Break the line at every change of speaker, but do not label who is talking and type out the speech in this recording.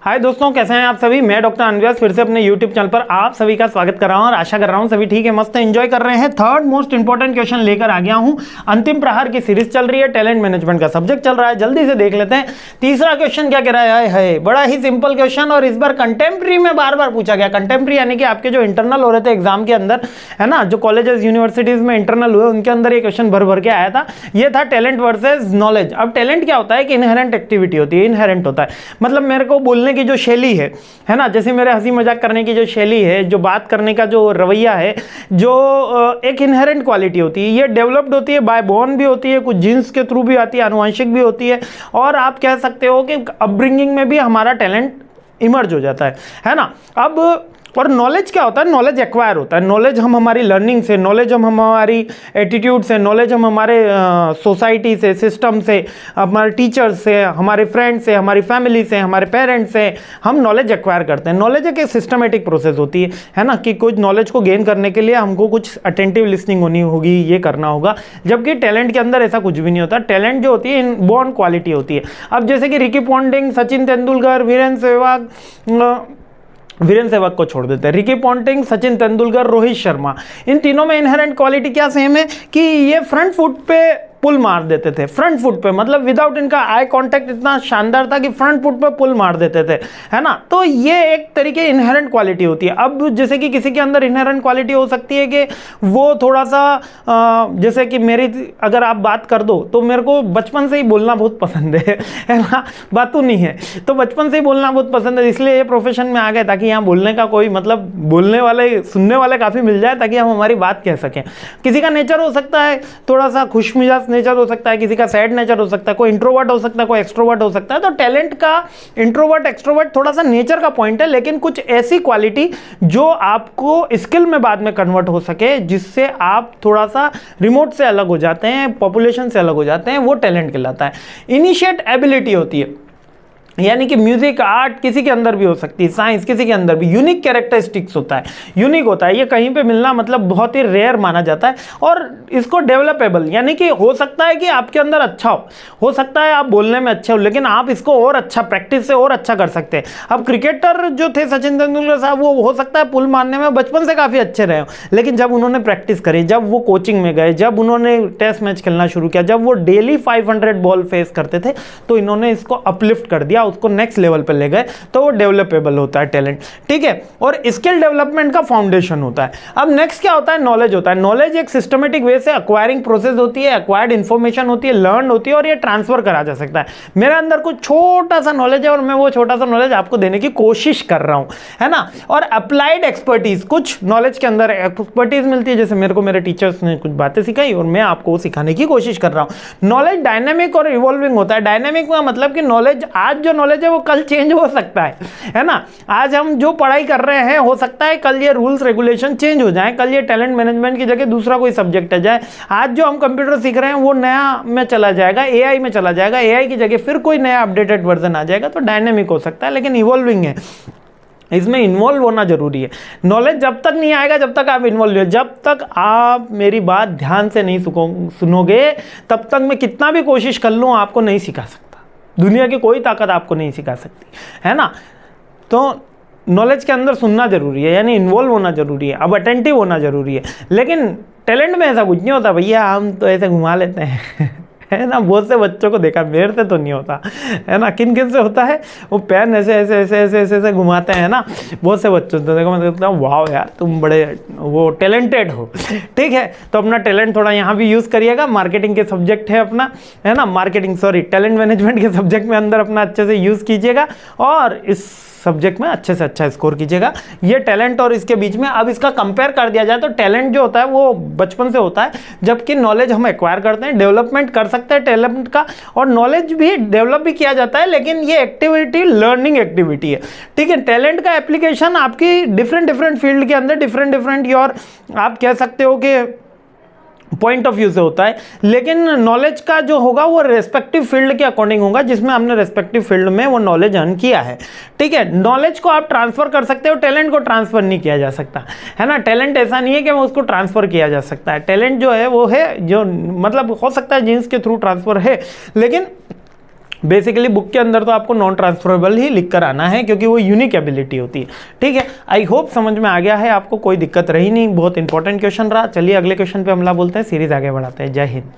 हाय दोस्तों, कैसे हैं आप सभी। मैं डॉक्टर अनव्यास फिर से अपने YouTube चैनल पर आप सभी का स्वागत कर रहा हूं और आशा कर रहा हूं सभी ठीक है, मस्त एंजॉय कर रहे हैं। थर्ड मोस्ट इंपॉर्टेंट क्वेश्चन लेकर आ गया हूं। अंतिम प्रहार की सीरीज चल रही है, टैलेंट मैनेजमेंट का सब्जेक्ट चल रहा है, जल्दी से देख लेते हैं। तीसरा क्वेश्चन क्या कह रहा है, बड़ा ही सिंपल क्वेश्चन और इस बार कंटेम्प्रेरी में बार बार पूछा गया। कंटेम्प्रेरी यानी कि आपके जो इंटरनल हो रहे थे एग्जाम के अंदर, है ना, जो कॉलेजेस यूनिवर्सिटीज में इंटरनल हुए उनके अंदर ये क्वेश्चन भर भर के आया था। ये था टैलेंट वर्सेज नॉलेज। अब टैलेंट क्या होता है कि इनहेरेंट एक्टिविटी होती है, इनहेरेंट होता है मतलब मेरे को बोलने की जो शैली है ना, जैसे मेरे हंसी मजाक करने की जो शैली है, जो बात करने का जो रवैया है, जो एक इनहेरेंट क्वालिटी होती है, ये डेवलप्ड होती है, बाय बॉर्न भी होती है, कुछ जीन्स के थ्रू भी आती है, आनुवंशिक भी होती है, और आप कह सकते हो कि अपब्रिंगिंग में भी हमारा टैलेंट इमर्ज हो जाता है ना। अब और नॉलेज क्या होता है, नॉलेज एक्वायर होता है। नॉलेज हम हमारी लर्निंग से, नॉलेज हम हमारी एटीट्यूड से, नॉलेज हम हमारे सोसाइटी से, सिस्टम से, हमारे टीचर्स से, हमारे फ्रेंड्स से, हमारी फैमिली से, हमारे पेरेंट्स से हम नॉलेज एक्वायर करते हैं। नॉलेज एक सिस्टमेटिक प्रोसेस होती है ना, कि कुछ नॉलेज को गेन करने के लिए हमको कुछ अटेंटिव लिसनिंग होनी होगी, ये करना होगा। जबकि टैलेंट के अंदर ऐसा कुछ भी नहीं होता। टैलेंट जो होती है इनबॉर्न क्वालिटी होती है। अब जैसे कि रिकी पॉन्टिंग, सचिन तेंदुलकर, वीरेंद्र सहवाग को छोड़ देते हैं, रिकी पॉन्टिंग, सचिन तेंदुलकर, रोहित शर्मा, इन तीनों में इनहेरेंट क्वालिटी क्या सेम है कि ये फ्रंट फुट पे पुल मार देते थे। फ्रंट फुट पे मतलब विदाउट इनका आई कांटेक्ट इतना शानदार था कि फ्रंट फुट पे पुल मार देते थे, है ना। तो ये एक तरीके इनहेरेंट क्वालिटी होती है। अब जैसे कि किसी के अंदर इनहेरेंट क्वालिटी हो सकती है कि वो थोड़ा सा जैसे कि मेरी अगर आप बात कर दो तो मेरे को बचपन से ही बोलना बहुत पसंद है ना, बात तो नहीं है, तो बचपन से ही बोलना बहुत पसंद है, इसलिए ये प्रोफेशन में आ गए ताकि यहाँ बोलने का कोई मतलब बोलने वाले, सुनने वाले काफ़ी मिल जाए ताकि हम हमारी बात कह सकें। किसी का नेचर हो सकता है थोड़ा सा खुशमिजाज नेचर हो सकता है, किसी का सैड नेचर हो सकता है, कोई इंट्रोवर्ट हो सकता है, कोई एक्सट्रोवर्ट हो सकता है। तो टैलेंट का इंट्रोवर्ट एक्सट्रोवर्ट थोड़ा सा नेचर का पॉइंट है, लेकिन कुछ ऐसी क्वालिटी जो आपको स्किल में बाद में कन्वर्ट हो सके, जिससे आप थोड़ा सा रिमोट से अलग हो जाते हैं, पॉपुलेशन से अलग हो जाते हैं, वो टैलेंट कहलाता है। इनिशिएट एबिलिटी होती है, यानी कि म्यूजिक, आर्ट किसी के अंदर भी हो सकती है, साइंस किसी के अंदर भी। यूनिक कैरेक्टरिस्टिक्स होता है, यूनिक होता है, ये कहीं पे मिलना मतलब बहुत ही रेयर माना जाता है। और इसको डेवलपेबल, यानी कि हो सकता है कि आपके अंदर अच्छा हो सकता है आप बोलने में अच्छे हो, लेकिन आप इसको और अच्छा प्रैक्टिस से और अच्छा कर सकते हैं। अब क्रिकेटर जो थे सचिन तेंदुलकर साहब, वो हो सकता है पुल मारने में बचपन से काफ़ी अच्छे रहे हो, लेकिन जब उन्होंने प्रैक्टिस करी, जब वो कोचिंग में गए, जब उन्होंने टेस्ट मैच खेलना शुरू किया, जब वो डेली 500 बॉल फेस करते थे, तो इन्होंने इसको अपलिफ्ट कर दिया, उसको नेक्स्ट लेवल पे ले गए, तो वो डेवलपेबल होता है टैलेंट, ठीक है। और स्किल डेवलपमेंट का फाउंडेशन होता है। अब नेक्स्ट क्या होता है, नॉलेज होता है। नॉलेज एक सिस्टमेटिक वे से एक्वायरिंग प्रोसेस होती है, एक्वायर्ड इंफॉर्मेशन होती है, लर्न होती है, और ये ट्रांसफर करा जा सकता है। मेरे अंदर कुछ छोटा सा नॉलेज है और मैं वो छोटा सा नॉलेज आपको देने की कोशिश कर रहा हूं, है ना। और अप्लाइड एक्सपर्टीज, कुछ नॉलेज के अंदर एक्सपर्टीज मिलती है, जैसे मेरे को मेरे टीचर्स ने कुछ बातें सिखाई और मैं आपको सिखाने की कोशिश कर रहा हूं। नॉलेज डायनेमिक और इवॉल्विंग होता है। डायनेमिक का मतलब कि नॉलेज, आज जो नॉलेज है वो कल चेंज हो सकता है ना। आज हम जो पढ़ाई कर रहे हैं, हो सकता है कल ये रूल्स रेगुलेशन चेंज हो जाए, कल ये टैलेंट मैनेजमेंट की जगह दूसरा कोई सब्जेक्ट आ जाए। आज जो हम कंप्यूटर सीख रहे हैं वो नया में चला जाएगा, एआई में चला जाएगा, एआई की जगह फिर कोई नया अपडेटेड वर्जन आ जाएगा। तो डायनेमिक हो सकता है, लेकिन इवॉल्विंग है, इसमें इन्वॉल्व होना जरूरी है। नॉलेज जब तक नहीं आएगा जब तक आप इन्वॉल्व हो, जब तक आप मेरी बात ध्यान से नहीं सुनोगे, तब तक मैं कितना भी कोशिश कर लूँ आपको नहीं सिखा सकता। दुनिया की कोई ताकत आपको नहीं सिखा सकती, है ना। तो नॉलेज के अंदर सुनना जरूरी है, यानी इन्वॉल्व होना जरूरी है, अब अटेंटिव होना जरूरी है। लेकिन टैलेंट में ऐसा कुछ नहीं होता भैया, हम तो ऐसे घुमा लेते हैं है ना। बहुत से बच्चों को देखा, मेरे से तो नहीं होता, है ना। किन किन से होता है, वो पेन ऐसे ऐसे ऐसे ऐसे ऐसे ऐसे घुमाते हैं ना, बहुत से बच्चों से देखो। मैं कहता हूँ वाह यार, तुम बड़े वो टैलेंटेड हो, ठीक है। तो अपना टैलेंट थोड़ा यहाँ भी यूज़ करिएगा। मार्केटिंग के सब्जेक्ट है अपना, है ना, मार्केटिंग सॉरी टैलेंट मैनेजमेंट के सब्जेक्ट में अंदर अपना अच्छे से यूज़ कीजिएगा और इस सब्जेक्ट में अच्छे से अच्छा स्कोर कीजिएगा। ये टैलेंट और इसके बीच में अब इसका कंपेयर कर दिया जाए तो टैलेंट जो होता है वो बचपन से होता है, जबकि नॉलेज हम एक्वायर करते हैं, डेवलपमेंट कर सकते हैं टैलेंट का, और नॉलेज भी डेवलप भी किया जाता है, लेकिन ये एक्टिविटी लर्निंग एक्टिविटी है, ठीक है। टैलेंट का एप्लीकेशन आपकी डिफरेंट फील्ड के अंदर डिफरेंट योर आप कह सकते हो कि पॉइंट ऑफ व्यू से होता है, लेकिन नॉलेज का जो होगा वो रेस्पेक्टिव फील्ड के अकॉर्डिंग होगा, जिसमें हमने रेस्पेक्टिव फील्ड में वो नॉलेज अर्न किया है, ठीक है। नॉलेज को आप ट्रांसफर कर सकते हो, टैलेंट को ट्रांसफर नहीं किया जा सकता, है ना। टैलेंट ऐसा नहीं है कि उसको ट्रांसफर किया जा सकता है। टैलेंट जो है वो है, जो मतलब हो सकता है जीन्स के थ्रू ट्रांसफर है, लेकिन बेसिकली बुक के अंदर तो आपको नॉन ट्रांसफरेबल ही लिख कर आना है, क्योंकि वो यूनिक एबिलिटी होती है। ठीक है, आई होप समझ में आ गया है आपको, कोई दिक्कत रही नहीं, बहुत इंपॉर्टेंट क्वेश्चन रहा। चलिए अगले क्वेश्चन पे हमला बोलते हैं, सीरीज आगे बढ़ाते हैं। जय हिंद।